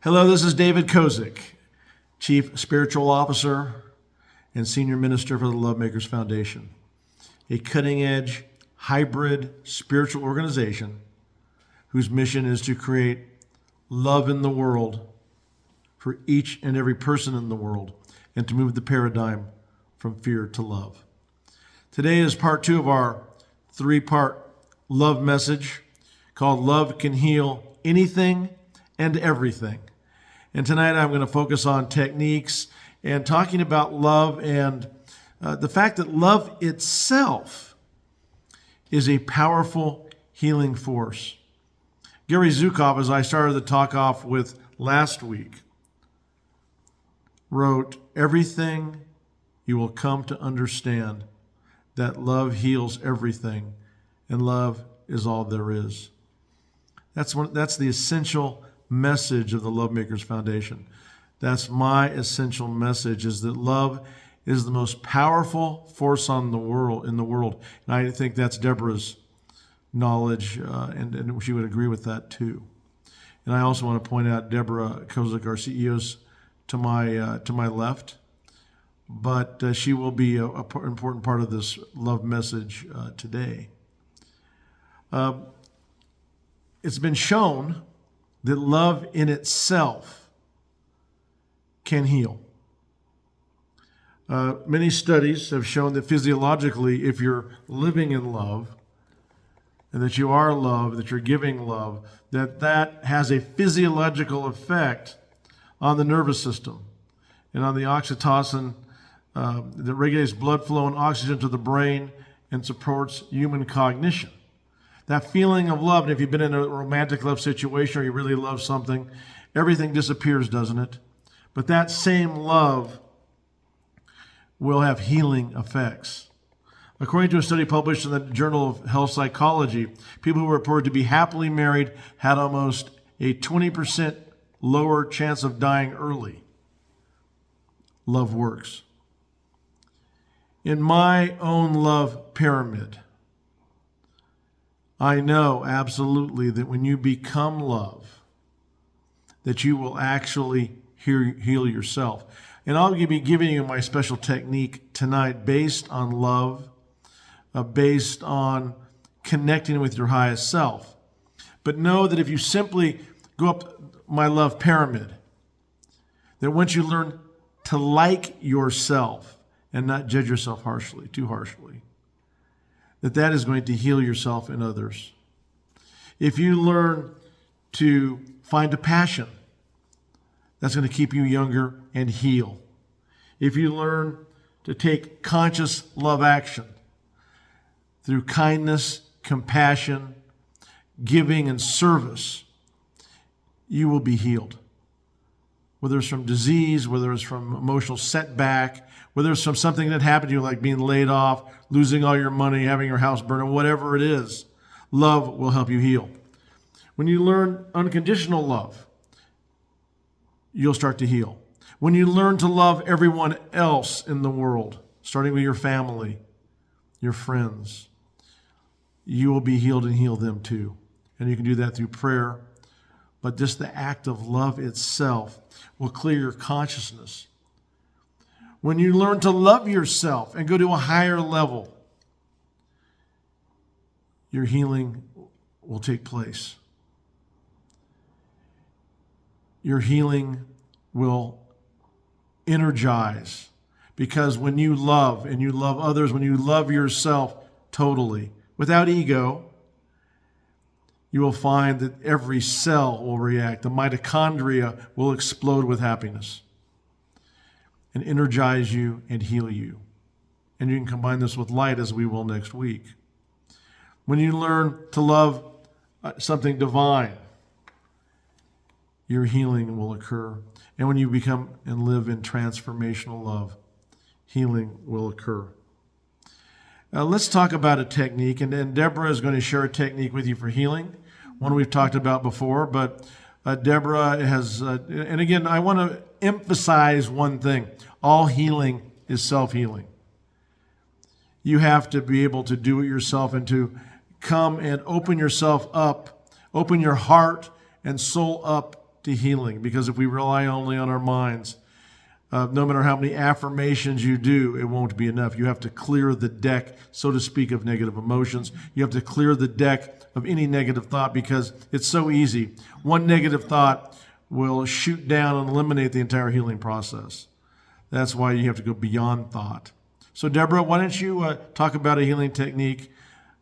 Hello, this is David Kozik, Chief Spiritual Officer and Senior Minister for the Lovemakers Foundation, a cutting-edge, hybrid spiritual organization whose mission is to create love in the world for each and every person in the world and to move the paradigm from fear to love. Today is part 2 of our 3-part love message called Love Can Heal Anything and Everything. And tonight I'm going to focus on techniques and talking about love and the fact that love itself is a powerful healing force. Gary Zukov, as I started the talk off with last week, wrote, "Everything you will come to understand that love heals everything and love is all there is." That's the essential message of the Lovemakers Foundation. That's my essential message, is that love is the most powerful force in the world. And I think that's Deborah's knowledge, and she would agree with that too. And I also want to point out Deborah Kozik, our CEO, is to my left, but she will be an important part of this love message today. It's been shown that love in itself can heal. Many studies have shown that physiologically, if you're living in love, and that you are love, that you're giving love, that has a physiological effect on the nervous system and on the oxytocin that regulates blood flow and oxygen to the brain and supports human cognition. That feeling of love, and if you've been in a romantic love situation or you really love something, everything disappears, doesn't it? But that same love will have healing effects. According to a study published in the Journal of Health Psychology, people who were reported to be happily married had almost a 20% lower chance of dying early. Love works. In my own love pyramid, I know absolutely that when you become love, that you will actually heal yourself. And I'll be giving you my special technique tonight based on love, based on connecting with your highest self. But know that if you simply go up my love pyramid, that once you learn to like yourself and not judge yourself too harshly, that is going to heal yourself and others. If you learn to find a passion, that's going to keep you younger and heal. If you learn to take conscious love action through kindness, compassion, giving, and service, you will be healed. Whether it's from disease, whether it's from emotional setback, whether it's from something that happened to you like being laid off, losing all your money, having your house burned, whatever it is, love will help you heal. When you learn unconditional love, you'll start to heal. When you learn to love everyone else in the world, starting with your family, your friends, you will be healed and heal them too. And you can do that through prayer. But just the act of love itself will clear your consciousness. When you learn to love yourself and go to a higher level, your healing will take place. Your healing will energize, because when you love and you love others, when you love yourself totally, without ego, you will find that every cell will react. The mitochondria will explode with happiness and energize you and heal you. And you can combine this with light, as we will next week. When you learn to love something divine, your healing will occur. And when you become and live in transformational love, healing will occur. Let's talk about a technique, and Deborah is going to share a technique with you for healing, one we've talked about before, but Deborah has, and again, I want to emphasize one thing. All healing is self-healing. You have to be able to do it yourself and to come and open yourself up, open your heart and soul up to healing, because if we rely only on our minds, no matter how many affirmations you do, it won't be enough. You have to clear the deck, so to speak, of negative emotions. You have to clear the deck of any negative thought, because it's so easy. One negative thought will shoot down and eliminate the entire healing process. That's why you have to go beyond thought. So, Deborah, why don't you talk about a healing technique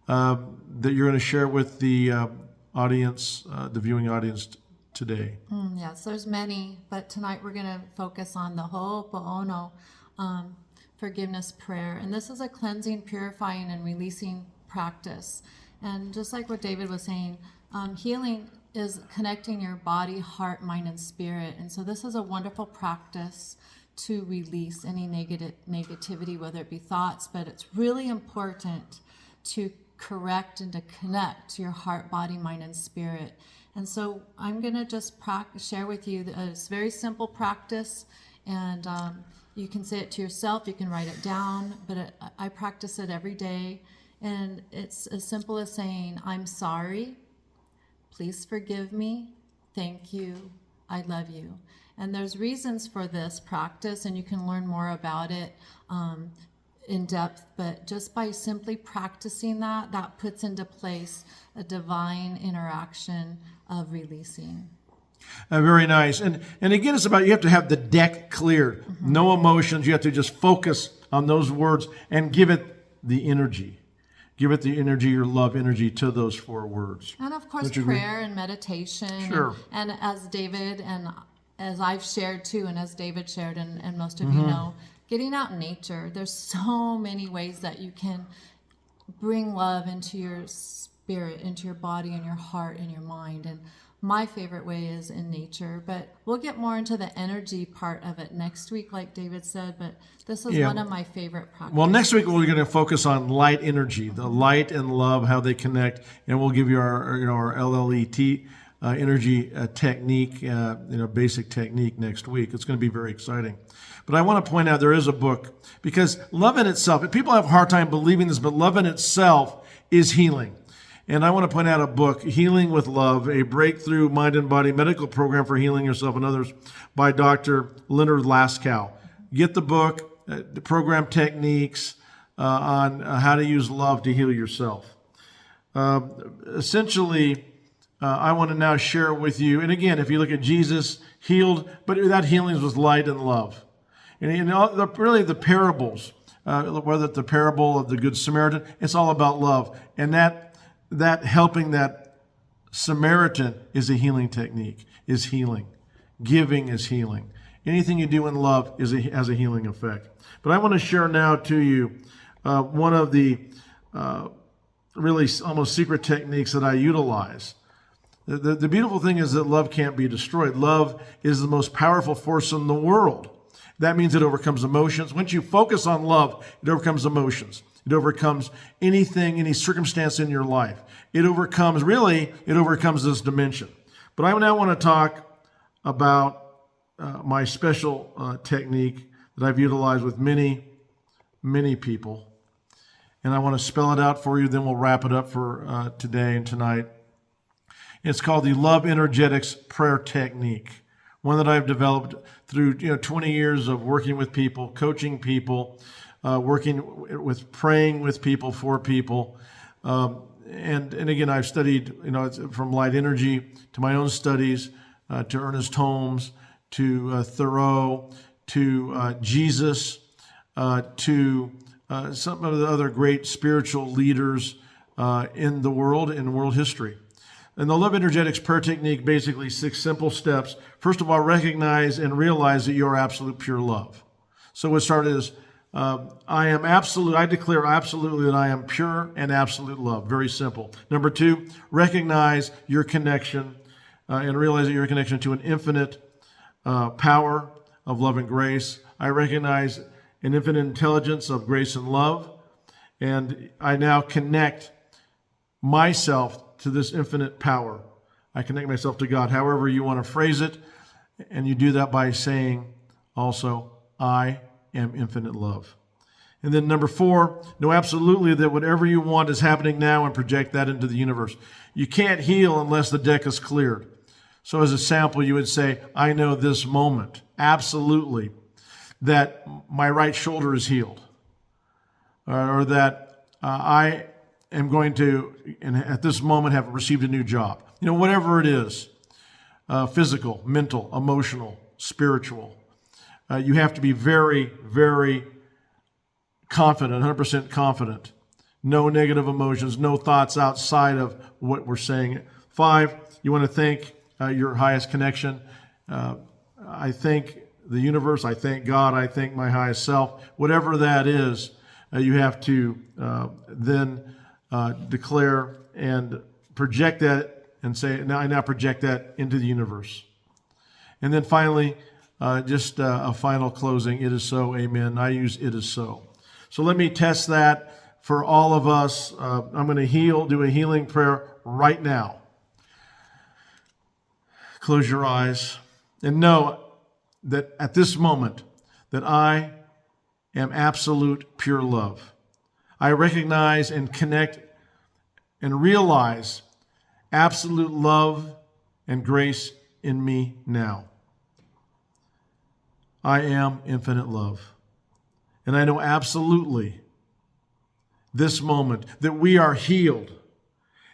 that you're going to share with the audience, the viewing audience today? Yes, there's many, but tonight we're going to focus on the Ho'oponopono forgiveness prayer. And this is a cleansing, purifying, and releasing practice. And just like what David was saying, healing is connecting your body, heart, mind, and spirit. And so this is a wonderful practice to release any negativity, whether it be thoughts, but it's really important to correct and to connect your heart, body, mind, and spirit. And so I'm going to just share with you a very simple practice, and you can say it to yourself, you can write it down, but I practice it every day. And it's as simple as saying, I'm sorry, please forgive me, thank you, I love you. And there's reasons for this practice, and you can learn more about it in depth, but just by simply practicing that puts into place a divine interaction of releasing. Very nice. And again, it's about, you have to have the deck cleared. No emotions. You have to just focus on those words and give it the energy. Give it the energy, your love energy, to those 4 words. And of course, prayer and meditation. Sure. And as David and as I've shared too, and as David shared, and most of you know, getting out in nature. There's so many ways that you can bring love into your spirit, into your body and your heart and your mind. And my favorite way is in nature, but we'll get more into the energy part of it next week, like David said, but this is one of my favorite practices. Well, next week we're going to focus on light energy, the light and love, how they connect, and we'll give you our LLET energy technique, basic technique next week. It's going to be very exciting. But I want to point out there is a book, because love in itself, people have a hard time believing this, but love in itself is healing. And I want to point out a book, Healing with Love, a breakthrough mind and body medical program for healing yourself and others, by Dr. Leonard Laskow. Get the book, the program techniques on how to use love to heal yourself. Essentially, I want to now share with you, and again, if you look at Jesus, healed, but that healing was light and love. And really the parables, whether it's the parable of the Good Samaritan, it's all about love. And that helping that Samaritan is a healing technique, is healing. Giving is healing. Anything you do in love has a healing effect. But I want to share now to you one of the really almost secret techniques that I utilize. The beautiful thing is that love can't be destroyed. Love is the most powerful force in the world. That means it overcomes emotions. Once you focus on love, it overcomes emotions. It overcomes anything, any circumstance in your life. It overcomes this dimension. But I now want to talk about my special technique that I've utilized with many, many people. And I want to spell it out for you, then we'll wrap it up for today and tonight. It's called the Love Energetics Prayer Technique, one that I've developed through 20 years of working with people, coaching people, working with praying with people, for people. And again, I've studied, from light energy to my own studies, to Ernest Holmes, to Thoreau, to Jesus, to some of the other great spiritual leaders in the world, in world history. And the Love Energetics Prayer Technique, basically 6 simple steps. First of all, recognize and realize that you are absolute pure love. So what started is, I declare absolutely that I am pure and absolute love. Very simple. Number 2, recognize your connection and realize that you're a connection to an infinite power of love and grace. I recognize an infinite intelligence of grace and love, and I now connect myself to this infinite power. I connect myself to God, however you want to phrase it, and you do that by saying also, I am infinite love. And then number 4, know absolutely that whatever you want is happening now, and project that into the universe. You can't heal unless the deck is cleared. So as a sample, you would say, I know this moment, absolutely, that my right shoulder is healed, or that I am going to, and at this moment, have received a new job. Whatever it is, physical, mental, emotional, spiritual. You have to be very, very confident, 100% confident. No negative emotions, no thoughts outside of what we're saying. 5, you want to thank your highest connection. I thank the universe, I thank God, I thank my highest self. Whatever that is, you have to then declare and project that and say, I now project that into the universe. And then finally, just a final closing. It is so, amen. I use it is so. So let me test that for all of us. I'm going to do a healing prayer right now. Close your eyes and know that at this moment that I am absolute pure love. I recognize and connect and realize absolute love and grace in me now. I am infinite love. And I know absolutely this moment that we are healed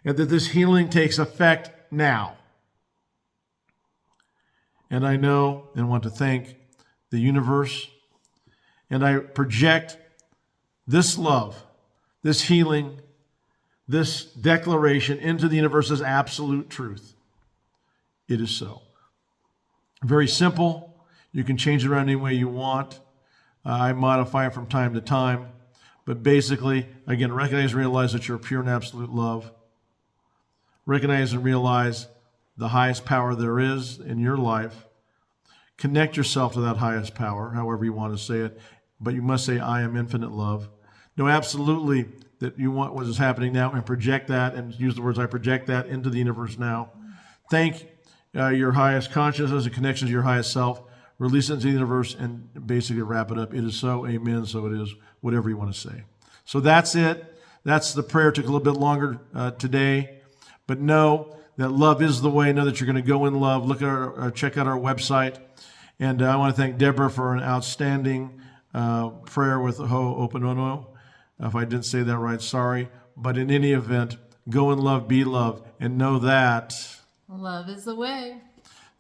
and that this healing takes effect now. And I know and want to thank the universe. And I project this love, this healing, this declaration into the universe as absolute truth. It is so. Very simple. You can change it around any way you want. I modify it from time to time. But basically, again, recognize and realize that you're pure and absolute love. Recognize and realize the highest power there is in your life. Connect yourself to that highest power, however you want to say it. But you must say, I am infinite love. Know absolutely that you want what is happening now and project that, and use the words, I project that into the universe now. Thank your highest consciousness and connection to your highest self. Release it into the universe and basically wrap it up. It is so, amen, so it is, whatever you want to say. So that's it. That's the prayer. It took a little bit longer today. But know that love is the way. Know that you're going to go in love. Look at check out our website. And I want to thank Deborah for an outstanding prayer with Ho'oponopono. If I didn't say that right, sorry. But in any event, go in love, be love, and know that Love is the way.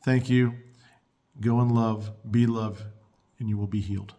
Thank you. Go in love, be love, and you will be healed.